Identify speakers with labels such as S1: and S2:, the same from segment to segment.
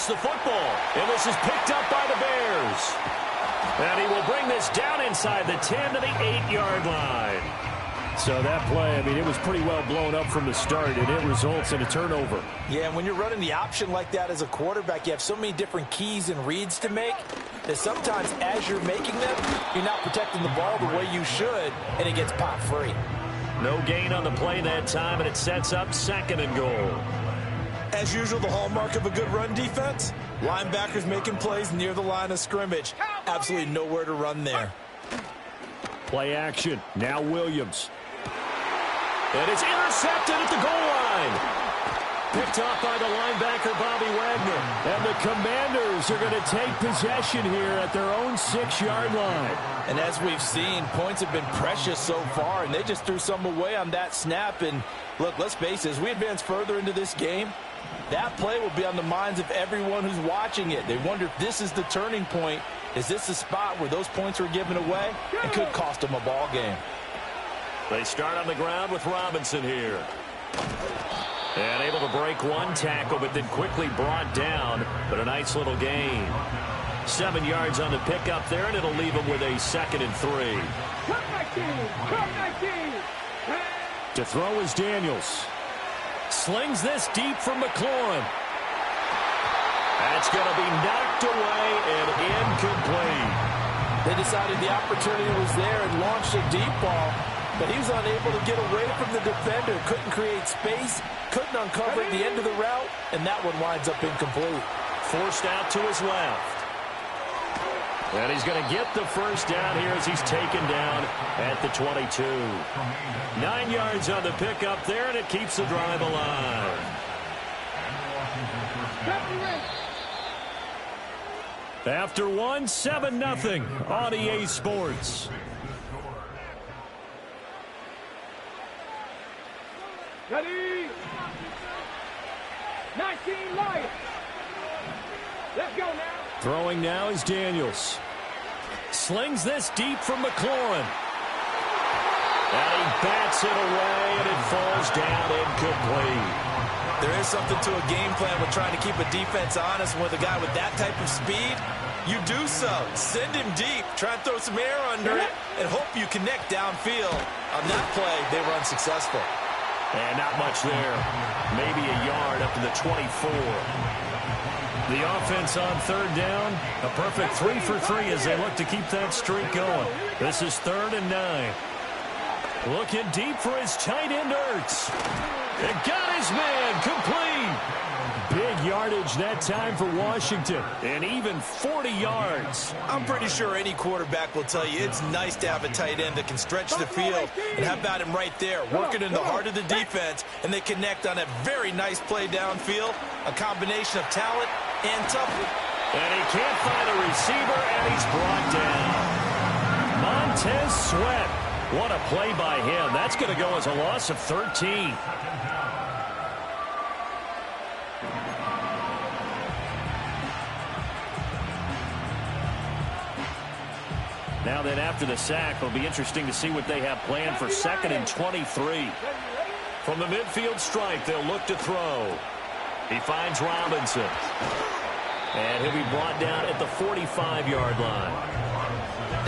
S1: lost the football, and this is picked up by the Bears. And he will bring this down inside the 10 to the 8-yard line. So that play, I mean, it was pretty well blown up from the start, and it results in a turnover.
S2: Yeah, and when you're running the option like that as a quarterback, you have so many different keys and reads to make that sometimes as you're making them, you're not protecting the ball the way you should, and it gets popped free.
S1: No gain on the play that time, and it sets up 2nd and goal.
S2: As usual, the hallmark of a good run defense, linebackers making plays near the line of scrimmage. Absolutely nowhere to run there.
S1: Play action. Now Williams. And it's intercepted at the goal line. Picked off by the linebacker, Bobby Wagner. And the Commanders are going to take possession here at their own 6-yard line.
S2: And as we've seen, points have been precious so far, and they just threw some away on that snap. And look, let's face it, as we advance further into this game, that play will be on the minds of everyone who's watching it. They wonder if this is the turning point. Is this the spot where those points were given away? It could cost them a ball game.
S1: They start on the ground with Robinson here. And able to break one tackle, but then quickly brought down. But a nice little gain. 7 yards on the pickup there, and it'll leave him with a 2nd and 3. To throw is Daniels. Slings this deep from McLaurin. That's going to be knocked away and incomplete.
S2: They decided the opportunity was there and launched a deep ball, but he was unable to get away from the defender. Couldn't create space, couldn't uncover at the end of the route, and that one winds up incomplete.
S1: Forced out to his left. And he's going to get the first down here as he's taken down at the 22. 9 yards on the pickup there, and it keeps the drive alive. After 7-0 on EA Sports.
S3: Ready? 19 Lions. Let's go now.
S1: Throwing now is Daniels. Slings this deep from McLaurin. And he bats it away, and it falls down incomplete.
S2: There is something to a game plan with trying to keep a defense honest. With a guy with that type of speed, you do so. Send him deep, try and throw some air under it, and hope you connect downfield. On that play, they were unsuccessful.
S1: And not much there. Maybe a yard up to the 24. The offense on 3rd down. A perfect 3 for 3 as they look to keep that streak going. This is 3rd and 9. Looking deep for his tight end, Ertz. And got his man complete. Big yardage that time for Washington. And even 40 yards.
S2: I'm pretty sure any quarterback will tell you it's nice to have a tight end that can stretch the field. And how about him right there, working in the heart of the defense, and they connect on a very nice play downfield. A combination of talent and toughness.
S1: And he can't find a receiver, and he's brought down. Montez Sweat. What a play by him. That's going to go as a loss of 13. Now then, after the sack, it'll be interesting to see what they have planned for 2nd and 23. From the midfield stripe, they'll look to throw. He finds Robinson. And he'll be brought down at the 45-yard line.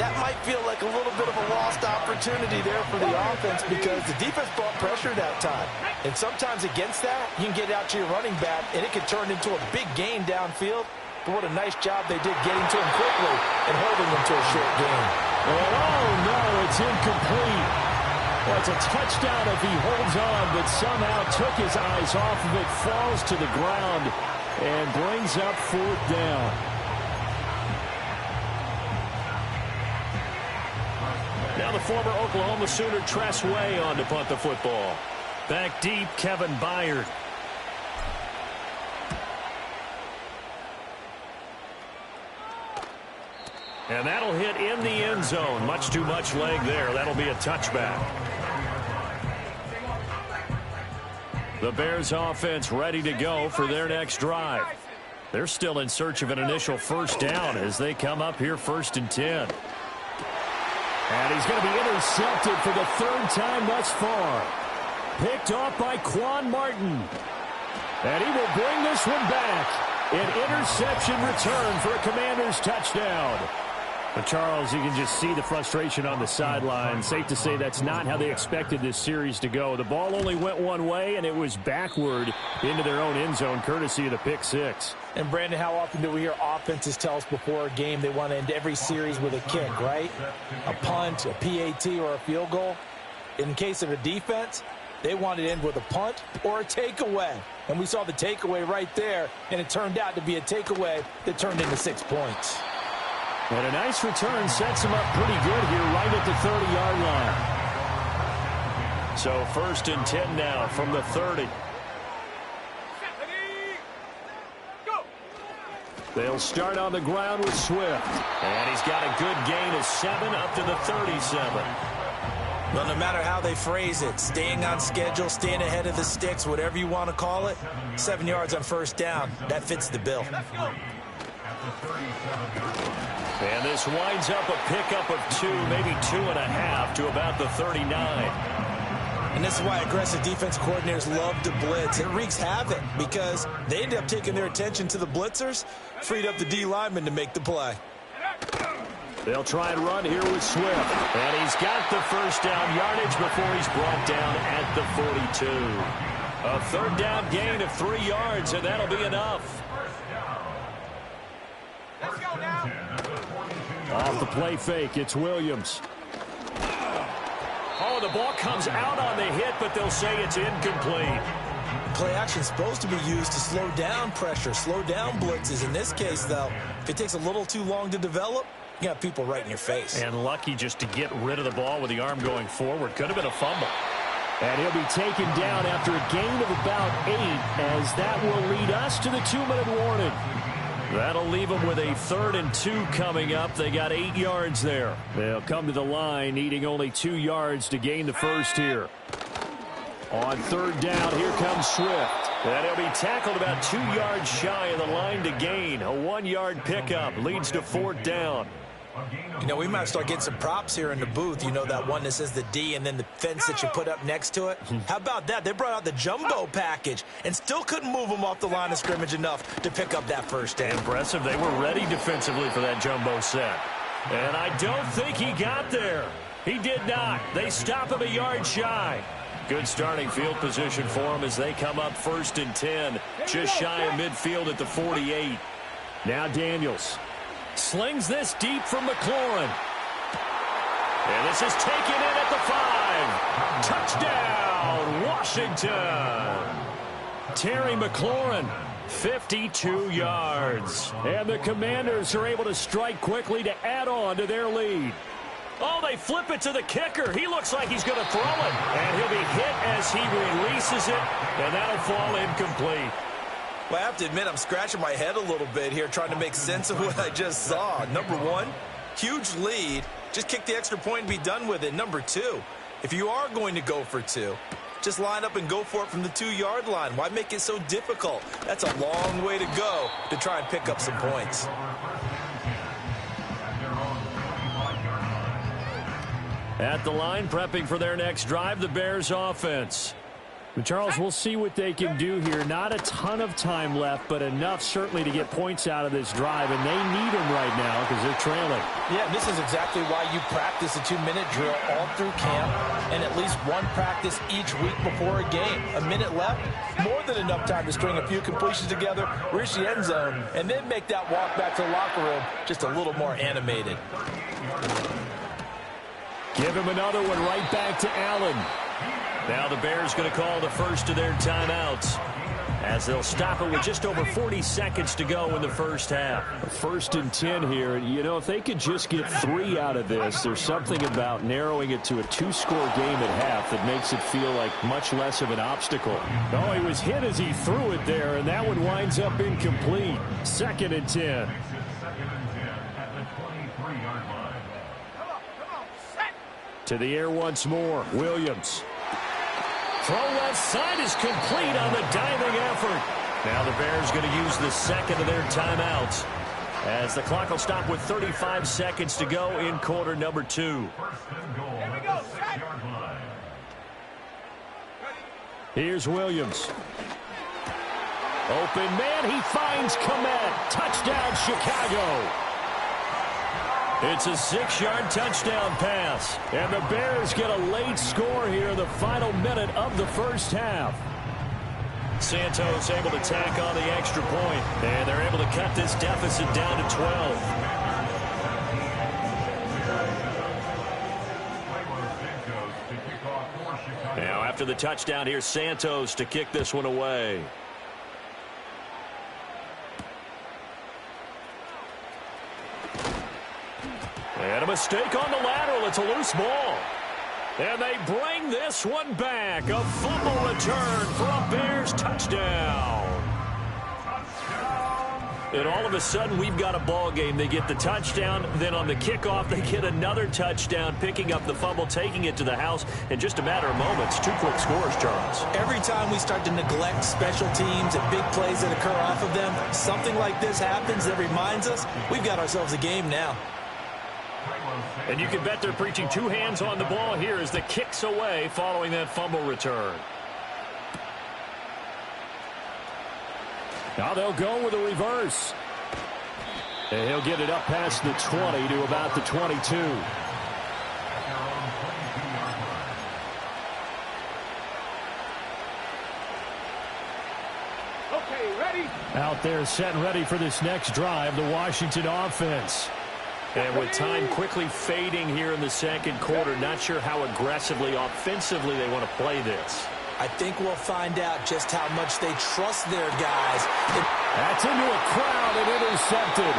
S2: That might feel like a little bit of a lost opportunity there for the offense because the defense brought pressure that time. And sometimes against that, you can get out to your running back, and it can turn into a big gain downfield. But what a nice job they did getting to him quickly and holding him to a short gain.
S1: Oh, no, it's incomplete. Well, it's a touchdown if he holds on, but somehow took his eyes off of it, falls to the ground, and brings up 4th down. Now the former Oklahoma Sooner Tress Way on to punt the football. Back deep, Kevin Byard. And that'll hit in the end zone. Much too much leg there. That'll be a touchback. The Bears offense ready to go for their next drive. They're still in search of an initial first down as they come up here 1st and 10. And he's going to be intercepted for the 3rd time thus far. Picked off by Quan Martin. And he will bring this one back An interception return for a Commanders touchdown. But Charles, you can just see the frustration on the sideline. Safe to say that's not how they expected this series to go. The ball only went one way, and it was backward into their own end zone, courtesy of the pick six.
S2: And, Brandon, how often do we hear offenses tell us before a game they want to end every series with a kick, right? A punt, a PAT, or a field goal. In case of a defense, they want to end with a punt or a takeaway. And we saw the takeaway right there, and it turned out to be a takeaway that turned into 6 points.
S1: And a nice return sets him up pretty good here right at the 30-yard line. So 1st and 10 now from the 30. They'll start on the ground with Swift. And he's got a good gain of 7 up to the 37.
S2: Well, no matter how they phrase it, staying on schedule, staying ahead of the sticks, whatever you want to call it, 7 yards on 1st down, that fits the bill.
S1: And this winds up a pickup of 2, maybe 2.5 to about the 39.
S2: And this is why aggressive defense coordinators love to blitz. It wreaks havoc because they end up taking their attention to the blitzers, freed up the D lineman to make the play.
S1: They'll try and run here with Swift. And he's got the 1st down yardage before he's brought down at the 42. A 3rd down gain of 3 yards, and that'll be enough.
S3: Let's go now.
S1: Off the play fake, it's Williams. Oh, the ball comes out on the hit, but they'll say it's incomplete.
S2: Play action is supposed to be used to slow down pressure, slow down blitzes. In this case, though, if it takes a little too long to develop, you got people right in your face.
S1: And lucky just to get rid of the ball with the arm going forward. Could have been a fumble. And he'll be taken down after a gain of about 8, as that will lead us to the 2-minute warning. That'll leave them with a 3rd and 2 coming up. They got 8 yards there. They'll come to the line, needing only 2 yards to gain the 1st here. On 3rd down, here comes Swift. And he'll be tackled about 2 yards shy of the line to gain. A 1-yard pickup leads to 4th down.
S2: You know, we might start getting some props here in the booth. You know, that one that says the D and then the fence that you put up next to it? How about that? They brought out the jumbo package and still couldn't move them off the line of scrimmage enough to pick up that 1st down.
S1: Impressive. They were ready defensively for that jumbo set. And I don't think he got there. He did not. They stop him a yard shy. Good starting field position for him as they come up 1st and 10. Just shy of midfield at the 48. Now Daniels slings this deep from McLaurin. And this is taken in at the 5. Touchdown, Washington. Terry McLaurin, 52 yards. And the Commanders are able to strike quickly to add on to their lead. Oh, they flip it to the kicker. He looks like he's going to throw it. And he'll be hit as he releases it. And that'll fall incomplete.
S2: Well, I have to admit, I'm scratching my head a little bit here trying to make sense of what I just saw. Number 1, huge lead. Just kick the extra point and be done with it. Number 2, if you are going to go for 2, just line up and go for it from the 2-yard line. Why make it so difficult? That's a long way to go to try and pick up some points.
S1: At the line, prepping for their next drive, the Bears offense. But Charles, we'll see what they can do here. Not a ton of time left, but enough certainly to get points out of this drive, and they need them right now because they're trailing.
S2: Yeah, this is exactly why you practice a 2-minute drill all through camp and at least one practice each week before a game. A minute left, more than enough time to string a few completions together, reach the end zone, and then make that walk back to the locker room just a little more animated.
S1: Give him another one right back to Allen. Now the Bears going to call the first of their timeouts as they'll stop it with just over 40 seconds to go in the 1st half. 1st and 10 here. You know, if they could just get 3 out of this, there's something about narrowing it to a 2-score game at half that makes it feel like much less of an obstacle. Oh, he was hit as he threw it there, and that one winds up incomplete. 2nd and 10. To the air once more. Williams. Throw left side is complete on the diving effort. Now the Bears going to use the 2nd of their timeouts as the clock will stop with 35 seconds to go in quarter number 2. Here's Williams. Open man, he finds Kmet. Touchdown, Chicago. It's a 6-yard touchdown pass. And the Bears get a late score here in the final minute of the first half. Santos able to tack on the extra point, and they're able to cut this deficit down to 12. Now after the touchdown, here's Santos to kick this one away. And a mistake on the lateral. It's a loose ball. And they bring this one back. A fumble return for a Bears touchdown. And all of a sudden, we've got a ball game. They get the touchdown. Then on the kickoff, they get another touchdown, picking up the fumble, taking it to the house in just a matter of moments. 2 quick scores, Charles.
S2: Every time we start to neglect special teams and big plays that occur off of them, something like this happens that reminds us we've got ourselves a game now.
S1: And you can bet they're preaching 2 hands on the ball here as the kick's away following that fumble return. Now they'll go with a reverse. And he'll get it up past the 20 to about the 22.
S3: Okay, ready?
S1: Out there set and ready for this next drive, the Washington offense. And with time quickly fading here in the second quarter, not sure how aggressively, offensively they want to play this.
S2: I think we'll find out just how much they trust their guys.
S1: That's into a crowd and intercepted.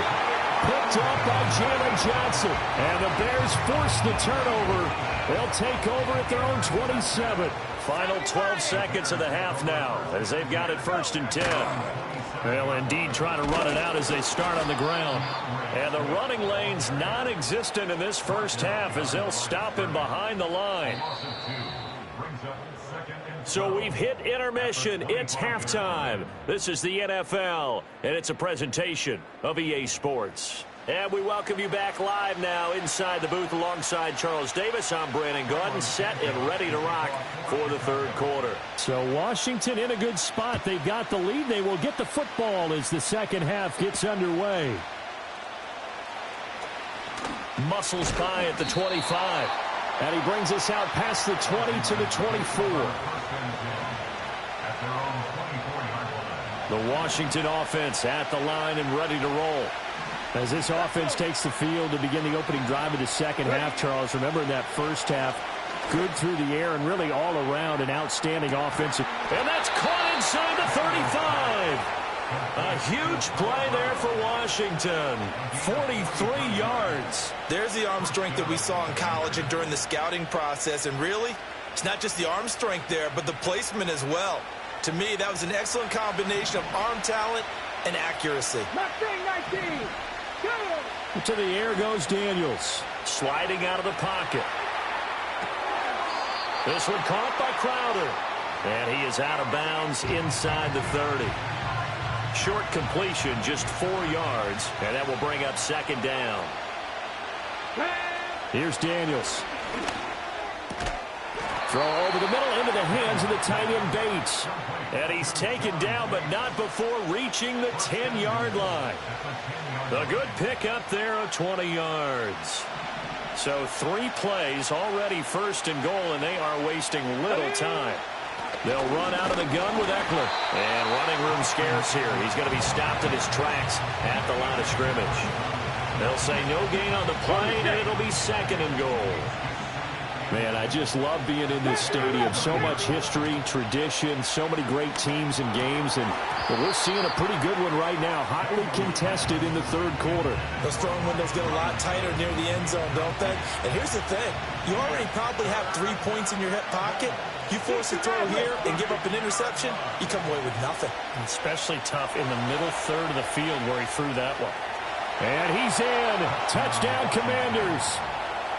S1: Picked up by Jalen Johnson. And the Bears force the turnover. They'll take over at their own 27. Final 12 seconds of the half now as they've got it 1st and 10. They'll indeed try to run it out as they start on the ground. And the running lane's non-existent in this first half as they'll stop him behind the line. So we've hit intermission. It's halftime. This is the NFL, and it's a presentation of EA Sports. And we welcome you back live now inside the booth alongside Charles Davis. I'm Brandon Gaudin, set and ready to rock for the third quarter. So Washington in a good spot. They've got the lead. They will get the football as the second half gets underway. Muscles by at the 25. And he brings us out past the 20 to the 24. The Washington offense at the line and ready to roll. As this offense takes the field to begin the opening drive of the second half, Charles, remember in that first half, good through the air and really all around an outstanding offensive. And that's caught inside the 35. A huge play there for Washington. 43 yards.
S2: There's the arm strength that we saw in college and during the scouting process. And really, it's not just the arm strength there, but the placement as well. To me, that was an excellent combination of arm talent and accuracy.
S3: Mustang 19. Go!
S1: To the air goes Daniels. Sliding out of the pocket. This one caught by Crowder. And he is out of bounds inside the 30. Short completion, just 4 yards, and that will bring up second down. Here's Daniels. Throw over the middle into the hands of the tight end Bates. And he's taken down, but not before reaching the 10-yard line. A good pickup there of 20 yards. So 3 plays already 1st and goal, and they are wasting little time. They'll run out of the gun with Eckler. And running room scarce here. He's going to be stopped in his tracks at the line of scrimmage. They'll say no gain on the play, and it'll be 2nd and goal. Man, I just love being in this stadium. So much history, tradition, so many great teams and games. And we're seeing a pretty good one right now. Hotly contested in the third quarter.
S2: Those throwing windows get a lot tighter near the end zone, don't they? And here's the thing. You already probably have 3 points in your hip pocket. You force a throw here and give up an interception, you come away with nothing.
S1: Especially tough in the middle third of the field where he threw that one. And he's in. Touchdown, Commanders.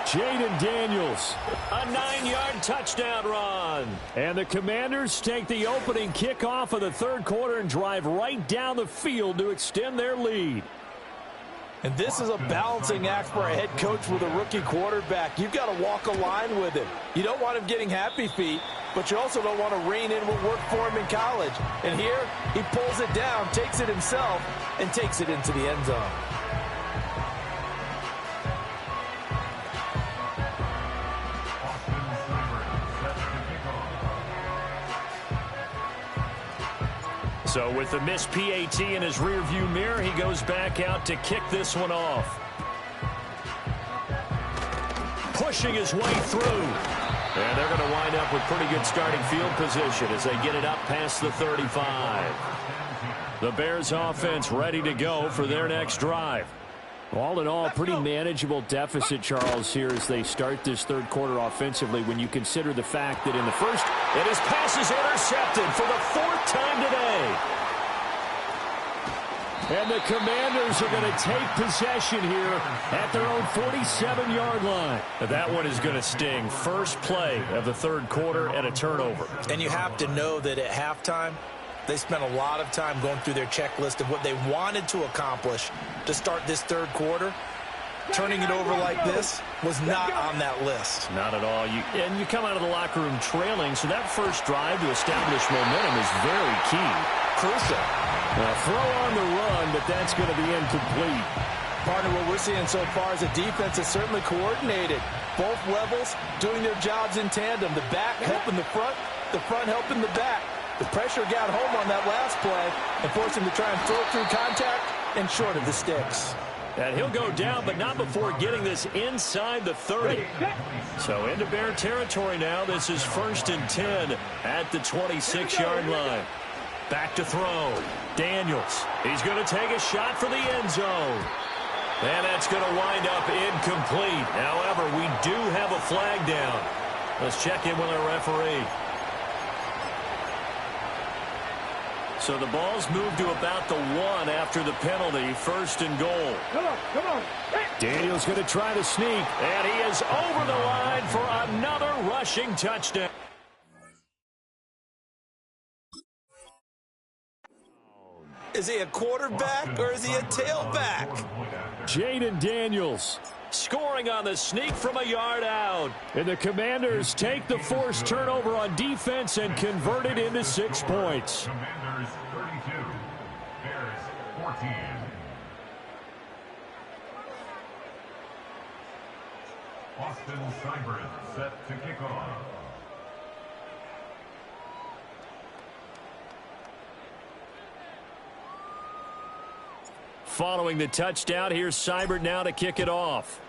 S1: Jaden Daniels. A 9-yard touchdown run. And the Commanders take the opening kickoff of the third quarter and drive right down the field to extend their lead.
S2: And this is a balancing act for a head coach with a rookie quarterback. You've got to walk a line with him. You don't want him getting happy feet. but you also don't want to rein in what worked for him in college. And here, he pulls it down, takes it himself, and takes it into the end zone.
S1: So with the missed PAT in his rearview mirror, he goes back out to kick this one off. Pushing his way through. And they're going to wind up with pretty good starting field position as they get it up past the 35. The Bears offense ready to go for their next drive.
S4: All in all, pretty manageable deficit, Charles, here as they start this third quarter offensively when you consider the fact that in the first,
S1: and his pass is intercepted for the fourth time today.
S4: And the Commanders are going to take possession here at their own 47-yard line.
S1: That one is going to sting. First play of the third quarter and a turnover.
S2: And you have to know that at halftime, they spent a lot of time going through their checklist of what they wanted to accomplish to start this third quarter. Turning it over like this was not on that list.
S1: Not at all. And you come out of the locker room trailing, so that first drive to establish momentum is very key.
S2: Crucial.
S4: Throw on the run, but that's going to be incomplete.
S2: Partner, what we're seeing so far is a defense is certainly coordinated. Both levels doing their jobs in tandem. The back helping the front helping the back. The pressure got home on that last play and forced him to try and throw through contact and short of the sticks.
S1: And he'll go down, but not before getting this inside the 30. So into Bear territory now. This is 1st and 10 at the 26-yard line. Back to throw. Daniels. He's going to take a shot for the end zone. And that's going to wind up incomplete. However, we do have a flag down. Let's check in with our referee. So the ball's moved to about the 1 after the penalty. 1st and goal.
S3: Come on.
S4: Daniels going to try to sneak.
S1: And he is over the line for another rushing touchdown.
S2: Is he a quarterback or is he a tailback?
S4: Jayden Daniels
S1: scoring on the sneak from a yard out.
S4: And the Commanders take the forced turnover on defense and convert it into 6 points.
S5: Commanders 32, Bears 14. Austin Seibert set to kick off.
S1: Following the touchdown, here's Seibert now to kick it off.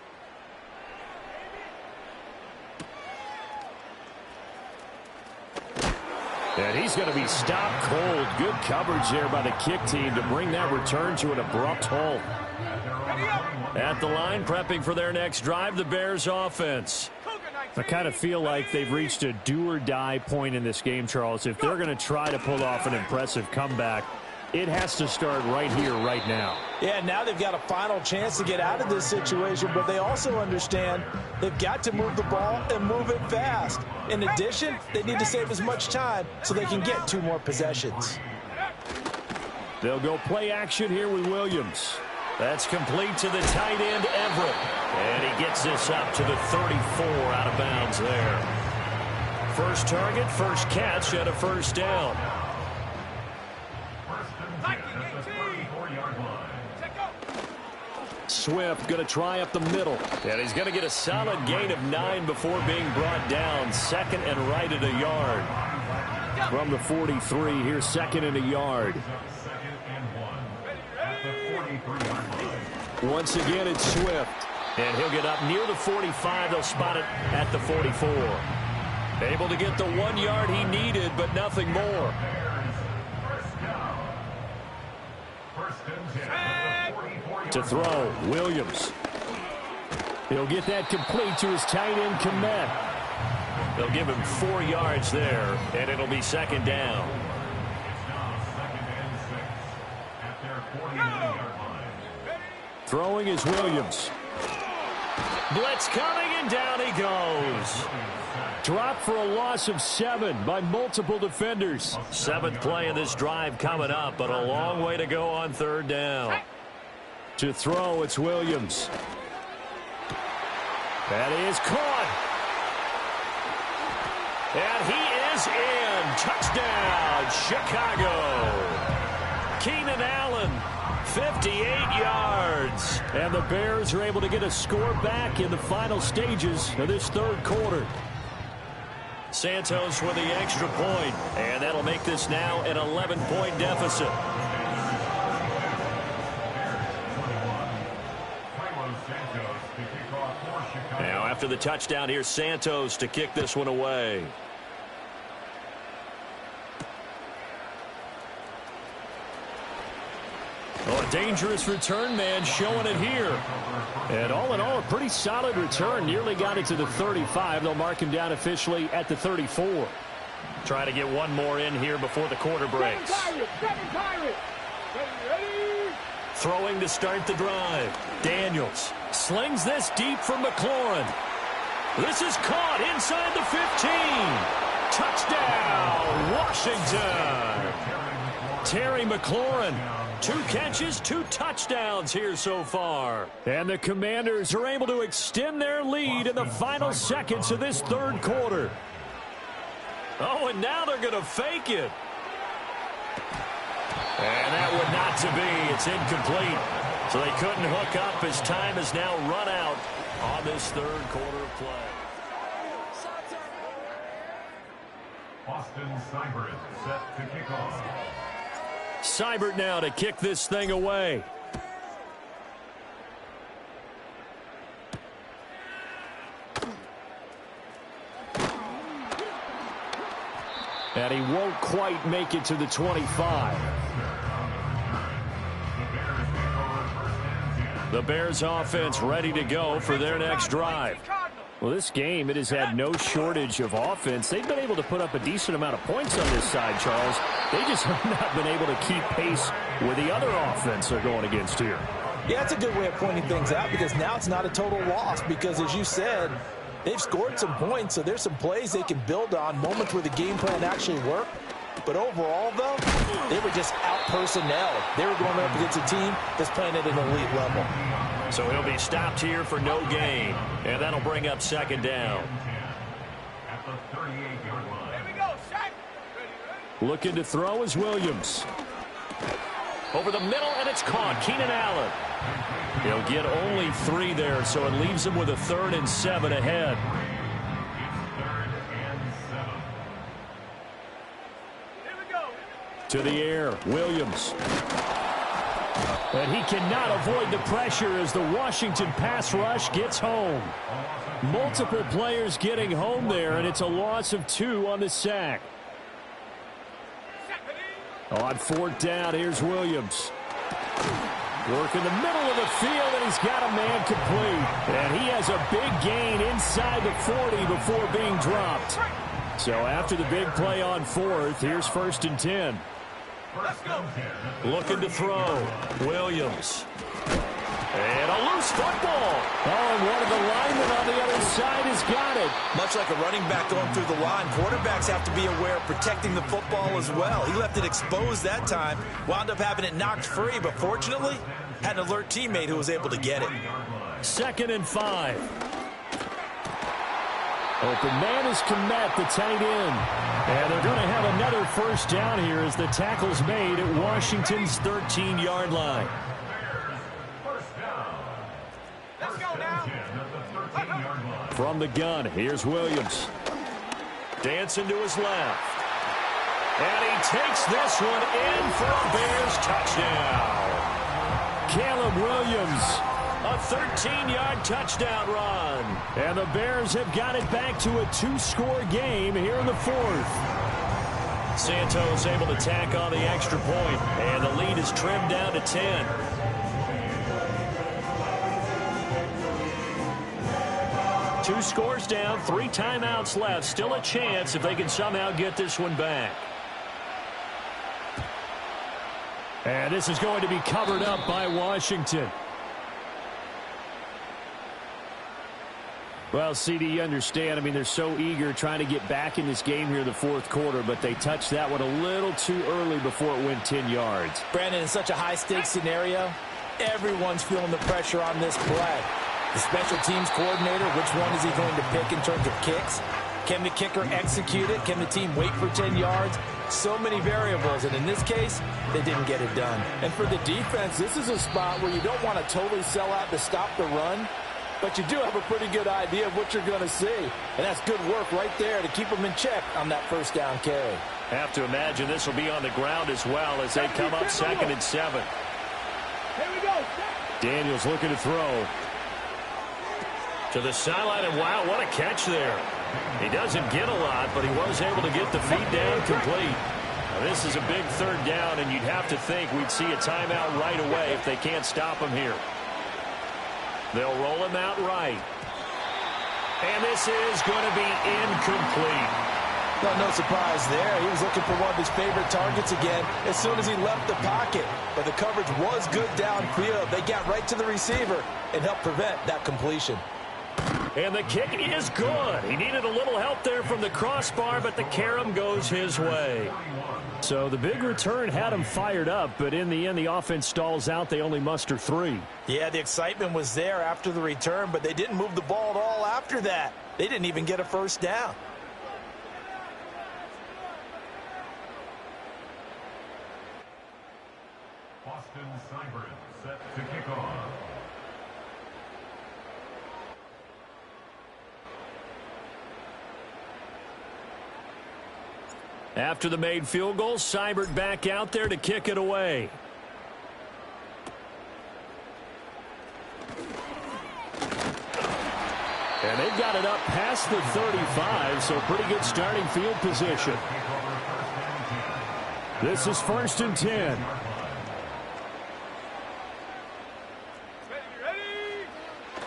S4: And he's going to be stopped cold. Good coverage there by the kick team to bring that return to an abrupt halt.
S1: At the line, prepping for their next drive, the Bears offense.
S4: I kind of feel like they've reached a do-or-die point in this game, Charles. If they're going to try to pull off an impressive comeback, it has to start right here, right now.
S2: Yeah, now they've got a final chance to get out of this situation, but they also understand they've got to move the ball and move it fast. In addition, they need to save as much time so they can get 2 more possessions.
S4: They'll go play action here with Williams.
S1: That's complete to the tight end, Everett. And he gets this up to the 34 out of bounds there. First target, first catch, and a first down.
S4: Swift going to try up the middle.
S1: And he's going to get a solid gain of 9 before being brought down. 2nd and right at a yard.
S4: From the 43, here's 2nd and a yard.
S1: Once again, it's Swift. And he'll get up near the 45. They'll spot it at the 44. Able to get the 1 yard he needed, but nothing more.
S4: To throw, Williams. He'll get that complete to his tight end, Kmet.
S1: They'll give him 4 yards there, and it'll be 2nd down.
S4: Throwing is Williams.
S1: Blitz coming, and down he goes.
S4: Dropped for a loss of 7 by multiple defenders.
S1: 7th play of this drive coming up, but a long way to go on 3rd down.
S4: To throw, it's Williams. That is caught.
S1: And he is is in. Touchdown, Chicago. Keenan Allen, 58 yards.
S4: And the Bears are able to get a score back in the final stages of this third quarter.
S1: Santos with the extra point, and that'll make this now an 11-point deficit. Now after the touchdown, here's Santos to kick this one away.
S4: Oh, a dangerous return man showing it here. And all in all, a pretty solid return. Nearly got it to the 35. They'll mark him down officially at the 34.
S1: Trying to get one more in here before the quarter breaks. Throwing to start the drive. Daniels slings this deep for McLaurin. This is caught inside the 15. Touchdown, Washington. Terry McLaurin. 2 catches, 2 touchdowns here so far.
S4: And the Commanders are able to extend their lead in the final seconds of this third quarter.
S1: Oh, and now they're going to fake it. And that would not to be. It's incomplete. So they couldn't hook up as time is now run out on this third quarter of play.
S5: Austin Seibert set to kick off.
S1: Seibert now to kick this thing away.
S4: And he won't quite make it to the 25.
S1: The Bears offense ready to go for their next drive.
S4: Well, this game, it has had no shortage of offense. They've been able to put up a decent amount of points on this side, Charles. They just have not been able to keep pace with the other offense they're going against here.
S2: Yeah, that's a good way of pointing things out because now it's not a total loss because, as you said, they've scored some points, so there's some plays they can build on, moments where the game plan actually worked. But overall, though, they were just out-personnel. They were going up against a team that's playing at an elite level.
S1: So he'll be stopped here for no gain. And that'll bring up second down.
S5: At the 38-yard line.
S3: Here we go, Shaq.
S4: Looking to throw is Williams.
S1: Over the middle, and it's caught. Keenan Allen. He'll get only 3 there, so it leaves him with a 3rd and 7 ahead.
S3: Here we go.
S4: To the air, Williams. And he cannot avoid the pressure as the Washington pass rush gets home. Multiple players getting home there, and it's a loss of 2 on the sack. On 4th down, here's Williams. Work in the middle of the field, and he's got a man complete. And he has a big gain inside the 40 before being dropped. So after the big play on 4th, here's 1st and 10.
S3: Let's go.
S1: Looking to throw. Williams. And a loose football.
S4: Oh, and one of the linemen on the other side has got it.
S2: Much like a running back going through the line, quarterbacks have to be aware of protecting the football as well. He left it exposed that time, wound up having it knocked free, but fortunately, had an alert teammate who was able to get it.
S1: 2nd and 5.
S4: Open man is Kmet, the tight end. And they're going to have another 1st down here as the tackle's made at Washington's 13-yard line.
S3: Let's go now.
S4: From the gun, here's Williams.
S1: Dancing to his left. And he takes this one in for a Bears touchdown.
S4: Caleb Williams.
S1: A 13-yard touchdown run.
S4: And the Bears have got it back to a 2-score game here in the 4th.
S1: Santos able to tack on the extra point, and the lead is trimmed down to 10. Two scores down, 3 timeouts left. Still a chance if they can somehow get this one back.
S4: And this is going to be covered up by Washington. Well, CD, you understand. I mean, they're so eager trying to get back in this game here in the 4th quarter, but they touched that one a little too early before it went 10 yards.
S2: Brandon, in such a high-stakes scenario, everyone's feeling the pressure on this play. The special teams coordinator, which one is he going to pick in terms of kicks? Can the kicker execute it? Can the team wait for 10 yards? So many variables, and in this case, they didn't get it done.
S4: And for the defense, this is a spot where you don't want to totally sell out to stop the run, but you do have a pretty good idea of what you're going to see. And that's good work right there to keep them in check on that first down carry.
S1: Have to imagine this will be on the ground as well as they come up 2nd and 7.
S3: Here we go.
S4: Daniels looking to throw.
S1: To the sideline, and wow, what a catch there. He doesn't get a lot, but he was able to get the feet down complete. Now, this is a big 3rd down, and you'd have to think we'd see a timeout right away if they can't stop him here. They'll roll him out right. And this is going to be incomplete.
S2: Well, no surprise there. He was looking for one of his favorite targets again as soon as he left the pocket. But the coverage was good downfield. They got right to the receiver and helped prevent that completion.
S1: And the kick is good. He needed a little help there from the crossbar, but the carom goes his way.
S4: So the big return had him fired up, but in the end, the offense stalls out. They only muster 3.
S2: Yeah, the excitement was there after the return, but they didn't move the ball at all after that. They didn't even get a first down.
S5: Austin Seibert set to kick off.
S1: After the made field goal, Seibert back out there to kick it away.
S4: And they've got it up past the 35, so pretty good starting field position. This is 1st and 10.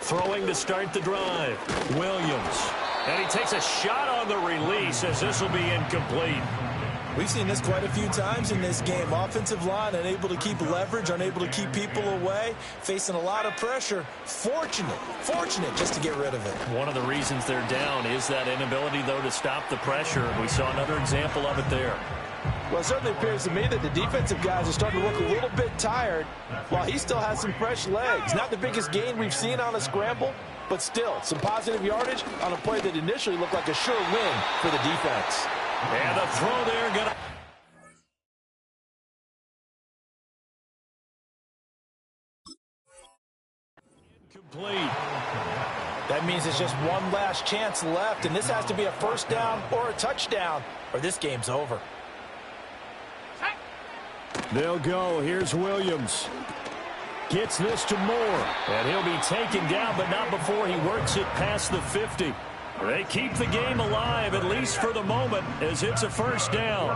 S1: Throwing to start the drive. Williams. And he takes a shot on the release as this will be incomplete.
S2: We've seen this quite a few times in this game. Offensive line unable to keep leverage, unable to keep people away, facing a lot of pressure. Fortunate just to get rid of it.
S1: One of the reasons they're down is that inability, though, to stop the pressure. We saw another example of it there.
S2: Well, it certainly appears to me that the defensive guys are starting to look a little bit tired while he still has some fresh legs. Not the biggest gain we've seen on a scramble, but still some positive yardage on a play that initially looked like a sure win for the defense.
S1: And the throw there going to... Complete.
S2: That means it's just one last chance left, and this has to be a first down or a touchdown, or this game's over.
S4: They'll go. Here's Williams. Gets this to Moore.
S1: And he'll be taken down, but not before he works it past the 50. They keep the game alive, at least for the moment, as it's a first down.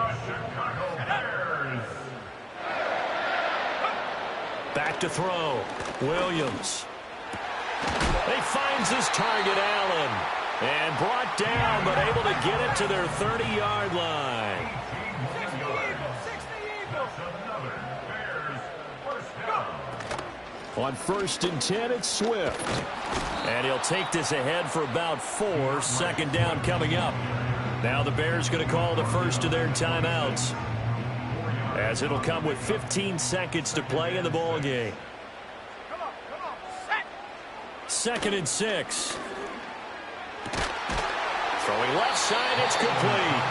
S1: Back to throw. Williams. He finds his target, Allen. And brought down, but able to get it to their 30-yard line.
S4: On 1st and 10, it's Swift.
S1: And he'll take this ahead for about 4. 2nd down coming up. Now the Bears going to call the first of their timeouts, as it'll come with 15 seconds to play in the ball game. 2nd and 6. Throwing left side, it's complete.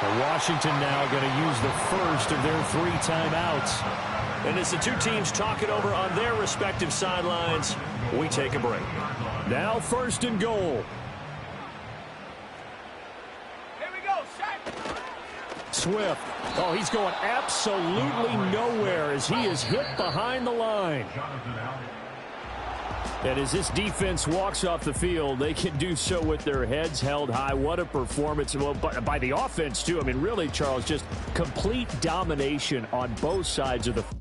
S4: And Washington now going to use the first of their 3 timeouts.
S1: And as the two teams talk it over on their respective sidelines, we take a break.
S4: Now 1st and goal.
S3: Here we go, set.
S4: Swift. Oh, he's going absolutely nowhere as he is hit behind the line. And as this defense walks off the field, they can do so with their heads held high. What a performance. Well, by the offense, too. I mean, really, Charles, just complete domination on both sides of the field.